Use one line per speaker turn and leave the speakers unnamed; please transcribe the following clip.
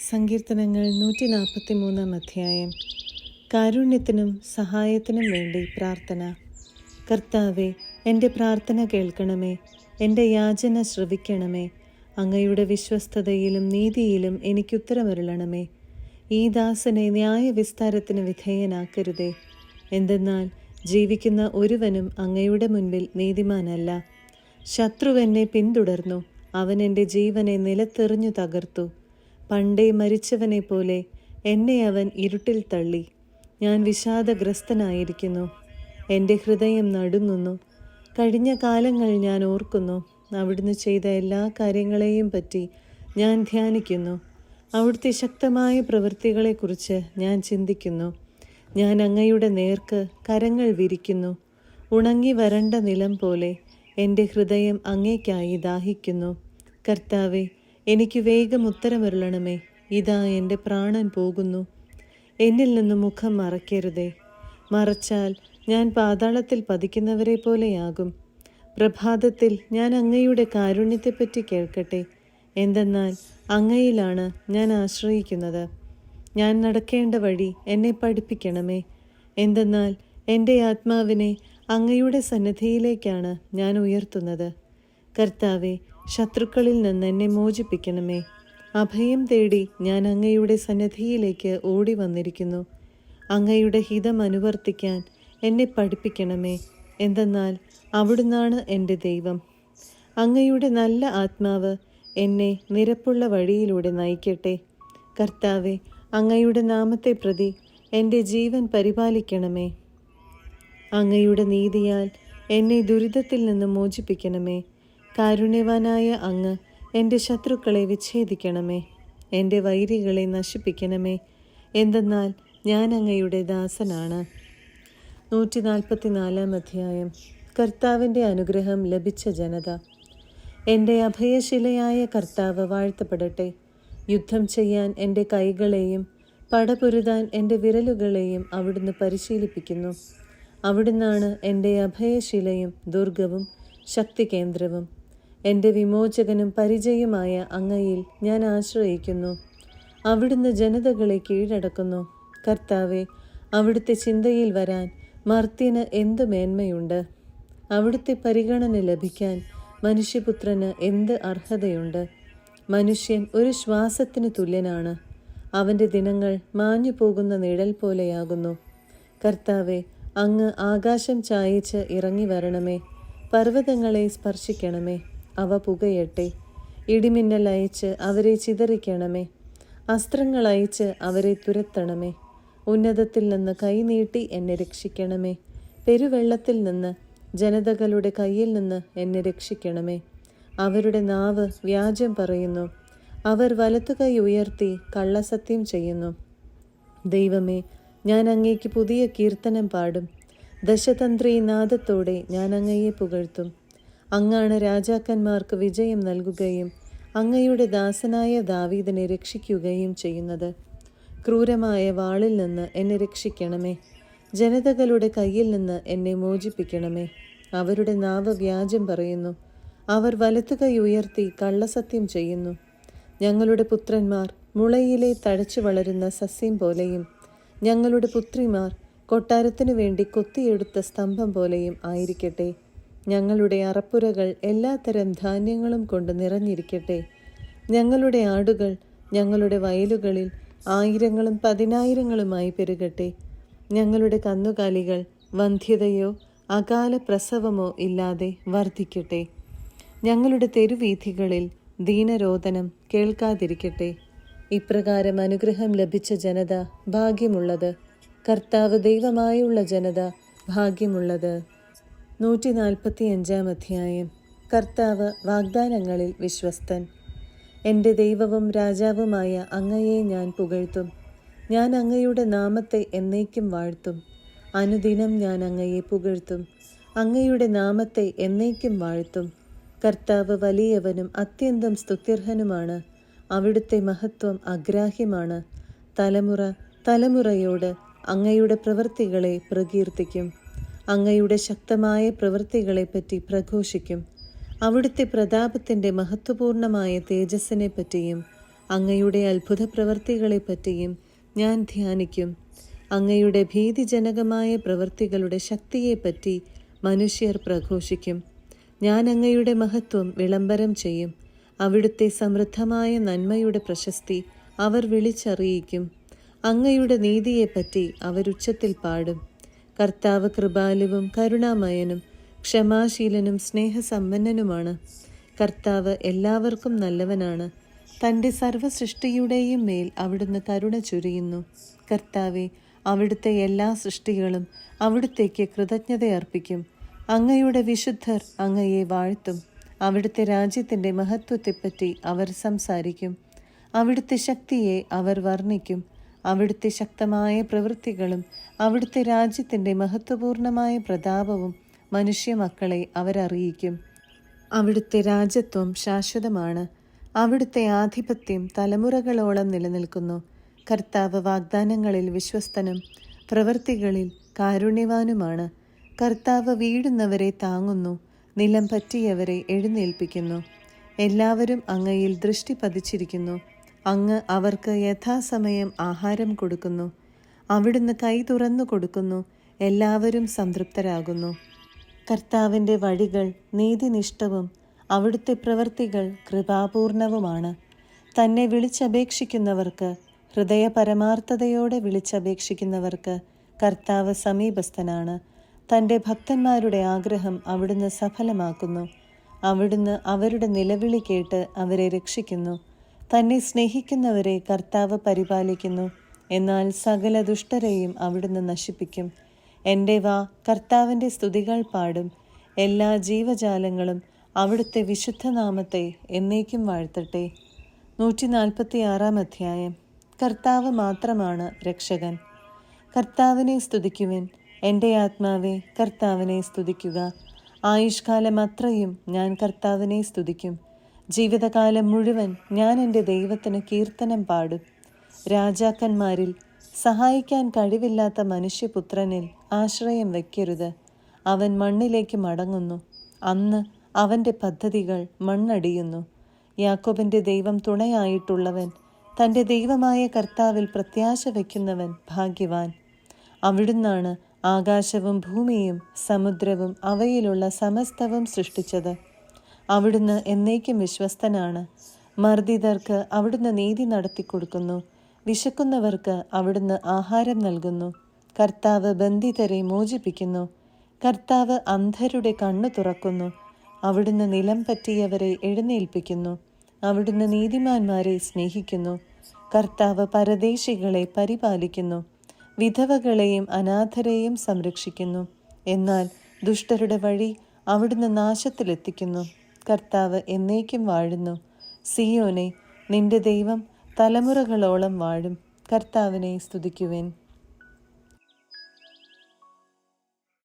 സങ്കീർത്തനങ്ങൾ 143 അധ്യായം. കാരുണ്യത്തിനും സഹായത്തിനും വേണ്ടി പ്രാർത്ഥന. കർത്താവേ, എൻ്റെ പ്രാർത്ഥന കേൾക്കണമേ, എൻ്റെ യാചന ശ്രവിക്കണമേ. അങ്ങയുടെ വിശ്വസ്തതയിലും നീതിയിലും എനിക്കുത്തരമരുളണമേ. ഈ ദാസനെ ന്യായവിസ്താരത്തിന് വിധേയനാക്കരുതേ. എന്തെന്നാൽ ജീവിക്കുന്ന ഒരുവനും അങ്ങയുടെ മുൻപിൽ നീതിമാനല്ല. ശത്രു എന്നെ പിന്തുടർന്നു, അവൻ എൻ്റെ ജീവനെ നിലത്തെറിഞ്ഞു തകർത്തു. പണ്ടേ മരിച്ചവനെ പോലെ എന്നെ അവൻ ഇരുട്ടിൽ തള്ളി. ഞാൻ വിഷാദഗ്രസ്തനായിരിക്കുന്നു, എൻ്റെ ഹൃദയം നടുങ്ങുന്നു. കഴിഞ്ഞ കാലങ്ങൾ ഞാൻ ഓർക്കുന്നു, അവിടുന്ന് ചെയ്ത എല്ലാ കാര്യങ്ങളെയും പറ്റി ഞാൻ ധ്യാനിക്കുന്നു. അവിടുത്തെ ശക്തമായ പ്രവൃത്തികളെക്കുറിച്ച് ഞാൻ ചിന്തിക്കുന്നു. ഞാൻ അങ്ങയുടെ നേർക്ക് കരങ്ങൾ വിരിക്കുന്നു. ഉണങ്ങി വരണ്ട നിലം പോലെ എൻ്റെ ഹൃദയം അങ്ങേക്കായി ദാഹിക്കുന്നു. കർത്താവെ, എനിക്ക് വേഗം ഉത്തരമരുളണമേ. ഇതാ എൻ്റെ പ്രാണൻ പോകുന്നു. എന്നിൽ നിന്ന് മുഖം മറയ്ക്കരുതേ. മറച്ചാൽ ഞാൻ പാതാളത്തിൽ പതിക്കുന്നവരെ പോലെയാകും. പ്രഭാതത്തിൽ ഞാൻ അങ്ങയുടെ കാരുണ്യത്തെപ്പറ്റി കേൾക്കട്ടെ. എന്തെന്നാൽ അങ്ങയിലാണ് ഞാൻ ആശ്രയിക്കുന്നത്. ഞാൻ നടക്കേണ്ട വഴി എന്നെ പഠിപ്പിക്കണമേ. എന്തെന്നാൽ എൻ്റെ ആത്മാവിനെ അങ്ങയുടെ സന്നിധിയിലേക്കാണ് ഞാൻ ഉയർത്തുന്നത്. കർത്താവെ, ശത്രുക്കളിൽ നിന്ന് എന്നെ മോചിപ്പിക്കണമേ. അഭയം തേടി ഞാൻ അങ്ങയുടെ സന്നിധിയിലേക്ക് ഓടി വന്നിരിക്കുന്നു. അങ്ങയുടെ ഹിതം അനുവർത്തിക്കാൻ എന്നെ പഠിപ്പിക്കണമേ. എന്തെന്നാൽ അവിടുന്നാണ് എൻ്റെ ദൈവം. അങ്ങയുടെ നല്ല ആത്മാവ് എന്നെ നിരപ്പുള്ള വഴിയിലൂടെ നയിക്കട്ടെ. കർത്താവെ, അങ്ങയുടെ നാമത്തെ പ്രതി എൻ്റെ ജീവൻ പരിപാലിക്കണമേ. അങ്ങയുടെ നീതിയാൽ എന്നെ ദുരിതത്തിൽ നിന്ന് മോചിപ്പിക്കണമേ. കാരുണ്യവാനായ അങ്ങ് എൻ്റെ ശത്രുക്കളെ വിച്ഛേദിക്കണമേ. എൻ്റെ വൈരികളെ നശിപ്പിക്കണമേ. എന്തെന്നാൽ ഞാൻ അങ്ങയുടെ ദാസനാണ്. 144 അധ്യായം. കർത്താവിൻ്റെ അനുഗ്രഹം ലഭിച്ച ജനത. എൻ്റെ അഭയശിലയായ കർത്താവ് വാഴ്ത്തപ്പെടട്ടെ. യുദ്ധം ചെയ്യാൻ എൻ്റെ കൈകളെയും പടപൊരുതാൻ എൻ്റെ വിരലുകളെയും അവിടുന്ന് പരിശീലിപ്പിക്കുന്നു. അവിടുന്നാണ് എൻ്റെ അഭയശിലയും ദുർഗവും ശക്തികേന്ദ്രവും. എൻ്റെ വിമോചകനും പരിചയമായ അങ്ങയിൽ ഞാൻ ആശ്രയിക്കുന്നു. അവിടുന്ന് ജനതകളെ കീഴടക്കുന്നു. കർത്താവെ, അവിടുത്തെ ചിന്തയിൽ വരാൻ മർത്യന് എന്ത് മേന്മയുണ്ട്? അവിടുത്തെ പരിഗണന ലഭിക്കാൻ മനുഷ്യപുത്രന് എന്ത് അർഹതയുണ്ട്? മനുഷ്യൻ ഒരു ശ്വാസത്തിന് തുല്യനാണ്. അവൻ്റെ ദിനങ്ങൾ മാഞ്ഞു പോകുന്ന നിഴൽ പോലെയാകുന്നു. കർത്താവെ, അങ്ങ് ആകാശം ചായച്ച് ഇറങ്ങി വരണമേ. പർവ്വതങ്ങളെ സ്പർശിക്കണമേ, അവ പുകയട്ടെ. ഇടിമിന്നൽ അയച്ച് അവരെ ചിതറിക്കണമേ. അസ്ത്രങ്ങൾ അയച്ച് അവരെ തുരത്തണമേ. ഉന്നതത്തിൽ നിന്ന് കൈനീട്ടി എന്നെ രക്ഷിക്കണമേ. പെരുവെള്ളത്തിൽ നിന്ന്, ജനതകളുടെ കയ്യിൽ നിന്ന് എന്നെ രക്ഷിക്കണമേ. അവരുടെ നാവ് വ്യാജം പറയുന്നു. അവർ വലത്തുകൈ ഉയർത്തി കള്ളസത്യം ചെയ്യുന്നു. ദൈവമേ, ഞാൻ അങ്ങേക്ക് പുതിയ കീർത്തനം പാടും. ദശതന്ത്രി നാദത്തോടെ ഞാൻ അങ്ങയെ പുകഴ്ത്തും. അങ്ങാണ് രാജാക്കന്മാർക്ക് വിജയം നൽകുകയും അങ്ങയുടെ ദാസനായ ദാവീദിനെ രക്ഷിക്കുകയും ചെയ്യുന്നത്. ക്രൂരമായ വാളിൽ നിന്ന് എന്നെ രക്ഷിക്കണമേ. ജനതകളുടെ കയ്യിൽ നിന്ന് എന്നെ മോചിപ്പിക്കണമേ. അവരുടെ നാവ് വ്യാജം പറയുന്നു. അവർ വലത്തുകൈ ഉയർത്തി കള്ളസത്യം ചെയ്യുന്നു. ഞങ്ങളുടെ പുത്രന്മാർ മുളയിലെ തഴച്ചു വളരുന്ന സസ്യം പോലെയും ഞങ്ങളുടെ പുത്രിമാർ കൊട്ടാരത്തിനു വേണ്ടി കൊത്തിയെടുത്ത സ്തംഭം പോലെയും ആയിരിക്കട്ടെ. ഞങ്ങളുടെ അറപ്പുരകൾ എല്ലാത്തരം ധാന്യങ്ങളും കൊണ്ട് നിറഞ്ഞിരിക്കട്ടെ. ഞങ്ങളുടെ ആടുകൾ ഞങ്ങളുടെ വയലുകളിൽ 1000-ങ്ങളും 10,000-ങ്ങളുമായി പെരുകട്ടെ. ഞങ്ങളുടെ കന്നുകാലികൾ വന്ധ്യതയോ അകാല പ്രസവമോ ഇല്ലാതെ വർദ്ധിക്കട്ടെ. ഞങ്ങളുടെ തെരുവീഥികളിൽ ദീനരോദനം കേൾക്കാതിരിക്കട്ടെ. ഇപ്രകാരം അനുഗ്രഹം ലഭിച്ച ജനത ഭാഗ്യമുള്ളത്. കർത്താവ് ദൈവമായുള്ള ജനത ഭാഗ്യമുള്ളത്. 145 അധ്യായം. കർത്താവ് വാഗ്ദാനങ്ങളിൽ വിശ്വസ്തൻ. എൻ്റെ ദൈവവും രാജാവുമായ അങ്ങയെ ഞാൻ പുകഴ്ത്തും. ഞാൻ അങ്ങയുടെ നാമത്തെ എന്നേക്കും വാഴ്ത്തും. അനുദിനം ഞാൻ അങ്ങയെ പുകഴ്ത്തും. അങ്ങയുടെ നാമത്തെ എന്നേക്കും വാഴ്ത്തും. കർത്താവ് വലിയവനും അത്യന്തം സ്തുത്യർഹനുമാണ്. അവിടുത്തെ മഹത്വം അഗ്രാഹ്യമാണ്. തലമുറ തലമുറയോട് അങ്ങയുടെ പ്രവൃത്തികളെ പ്രകീർത്തിക്കും. അങ്ങയുടെ ശക്തമായ പ്രവൃത്തികളെപ്പറ്റി പ്രഘോഷിക്കും. അവിടുത്തെ പ്രതാപത്തിൻ്റെ മഹത്വപൂർണമായ തേജസ്സിനെ പറ്റിയും അങ്ങയുടെ അത്ഭുത പ്രവൃത്തികളെപ്പറ്റിയും ഞാൻ ധ്യാനിക്കും. അങ്ങയുടെ ഭീതിജനകമായ പ്രവൃത്തികളുടെ ശക്തിയെപ്പറ്റി മനുഷ്യർ പ്രഘോഷിക്കും. ഞാൻ അങ്ങയുടെ മഹത്വം വിളംബരം ചെയ്യും. അവിടുത്തെ സമൃദ്ധമായ നന്മയുടെ പ്രശസ്തി അവർ വിളിച്ചറിയിക്കും. അങ്ങയുടെ നീതിയെപ്പറ്റി അവരുച്ചത്തിൽ പാടും. കർത്താവ് കൃപാലുവും കരുണാമയനും ക്ഷമാശീലനും സ്നേഹസമ്പന്നനുമാണ്. കർത്താവ് എല്ലാവർക്കും നല്ലവനാണ്. തൻ്റെ സർവ്വസൃഷ്ടിയുടെയും മേൽ അവിടുന്ന് കരുണ ചൊരിയുന്നു. കർത്താവെ, അവിടുത്തെ എല്ലാ സൃഷ്ടികളും അവിടുത്തേക്ക് കൃതജ്ഞതയർപ്പിക്കും. അങ്ങയുടെ വിശുദ്ധർ അങ്ങയെ വാഴ്ത്തും. അവിടുത്തെ രാജ്യത്തിൻ്റെ മഹത്വത്തെപ്പറ്റി അവർ സംസാരിക്കും. അവിടുത്തെ ശക്തിയെ അവർ വർണ്ണിക്കും. അവിടുത്തെ ശക്തമായ പ്രവൃത്തികളും അവിടുത്തെ രാജ്യത്തിൻ്റെ മഹത്വപൂർണമായ പ്രതാപവും മനുഷ്യമക്കളെ അവരറിയിക്കും. അവിടുത്തെ രാജ്യത്വം ശാശ്വതമാണ്. അവിടുത്തെ ആധിപത്യം തലമുറകളോളം നിലനിൽക്കുന്നു. കർത്താവ് വാഗ്ദാനങ്ങളിൽ വിശ്വസ്തനും പ്രവൃത്തികളിൽ കാരുണ്യവാനുമാണ്. കർത്താവ് വീഴുന്നവരെ താങ്ങുന്നു, നിലം പറ്റിയവരെ എഴുന്നേൽപ്പിക്കുന്നു. എല്ലാവരും അങ്ങയിൽ ദൃഷ്ടി പതിച്ചിരിക്കുന്നു. അങ്ങ് അവർക്ക് യഥാസമയം ആഹാരം കൊടുക്കുന്നു. അവിടുന്ന് കൈ തുറന്നു കൊടുക്കുന്നു. എല്ലാവരും സംതൃപ്തരാകുന്നു. കർത്താവിൻ്റെ വഴികൾ നീതിനിഷ്ഠവും അവിടുത്തെ പ്രവൃത്തികൾ കൃപാപൂർണവുമാണ്. തന്നെ വിളിച്ചപേക്ഷിക്കുന്നവർക്ക്, ഹൃദയപരമാർത്ഥതയോടെ വിളിച്ചപേക്ഷിക്കുന്നവർക്ക് കർത്താവ് സമീപസ്ഥനാണ്. തൻ്റെ ഭക്തന്മാരുടെ ആഗ്രഹം അവിടുന്ന് സഫലമാക്കുന്നു. അവിടുന്ന് അവരുടെ നിലവിളി കേട്ട് അവരെ രക്ഷിക്കുന്നു. തന്നെ സ്നേഹിക്കുന്നവരെ കർത്താവ് പരിപാലിക്കുന്നു. എന്നാൽ സകല ദുഷ്ടരെയും അവിടുന്ന് നശിപ്പിക്കും. എൻ്റെ വാ കർത്താവിൻ്റെ സ്തുതികൾ പാടും. എല്ലാ ജീവജാലങ്ങളും അവിടുത്തെ വിശുദ്ധനാമത്തെ എന്നേക്കും വാഴ്ത്തട്ടെ. 146 അധ്യായം. കർത്താവ് മാത്രമാണ് രക്ഷകൻ. കർത്താവിനെ സ്തുതിക്കുവിൻ. എൻ്റെ ആത്മാവെ, കർത്താവിനെ സ്തുതിക്കുക. ആയുഷ്കാലം അത്രയും ഞാൻ കർത്താവിനെ സ്തുതിക്കും. ജീവിതകാലം മുഴുവൻ ഞാൻ എൻ്റെ ദൈവത്തിന് കീർത്തനം പാടും. രാജാക്കന്മാരിൽ സഹായിക്കാൻ കഴിവില്ലാത്ത മനുഷ്യപുത്രനിൽ ആശ്രയം വയ്ക്കരുത്. അവൻ മണ്ണിലേക്ക് മടങ്ങുന്നു. അന്ന് അവൻ്റെ പദ്ധതികൾ മണ്ണടിയുന്നു. യാക്കോബിൻ്റെ ദൈവം തുണയായിട്ടുള്ളവൻ, തൻ്റെ ദൈവമായ കർത്താവിൽ പ്രത്യാശ വയ്ക്കുന്നവൻ ഭാഗ്യവാൻ. അവിടുന്നാണ് ആകാശവും ഭൂമിയും സമുദ്രവും അവയിലുള്ള സമസ്തവും സൃഷ്ടിച്ചത്. അവിടുന്ന് എന്നേക്കും വിശ്വസ്തനാണ്. മർദ്ദിതർക്ക് അവിടുന്ന് നീതി നടത്തിക്കൊടുക്കുന്നു. വിശക്കുന്നവർക്ക് അവിടുന്ന് ആഹാരം നൽകുന്നു. കർത്താവ് ബന്ധിതരെ മോചിപ്പിക്കുന്നു. കർത്താവ് അന്ധരുടെ കണ്ണു തുറക്കുന്നു. അവിടുന്ന് നിലം പറ്റിയവരെ എഴുന്നേൽപ്പിക്കുന്നു. അവിടുന്ന് നീതിമാന്മാരെ സ്നേഹിക്കുന്നു. കർത്താവ് പരദേശികളെ പരിപാലിക്കുന്നു. വിധവകളെയും അനാഥരെയും സംരക്ഷിക്കുന്നു. എന്നാൽ ദുഷ്ടരുടെ വഴി അവിടുന്ന് നാശത്തിലെത്തിക്കുന്നു. കർത്താവ് എന്നേക്കും വാഴുന്നു. സിയോനെ, നിന്റെ ദൈവം തലമുറകളോളം വാഴും. കർത്താവിനെ സ്തുതിക്കുവിൻ.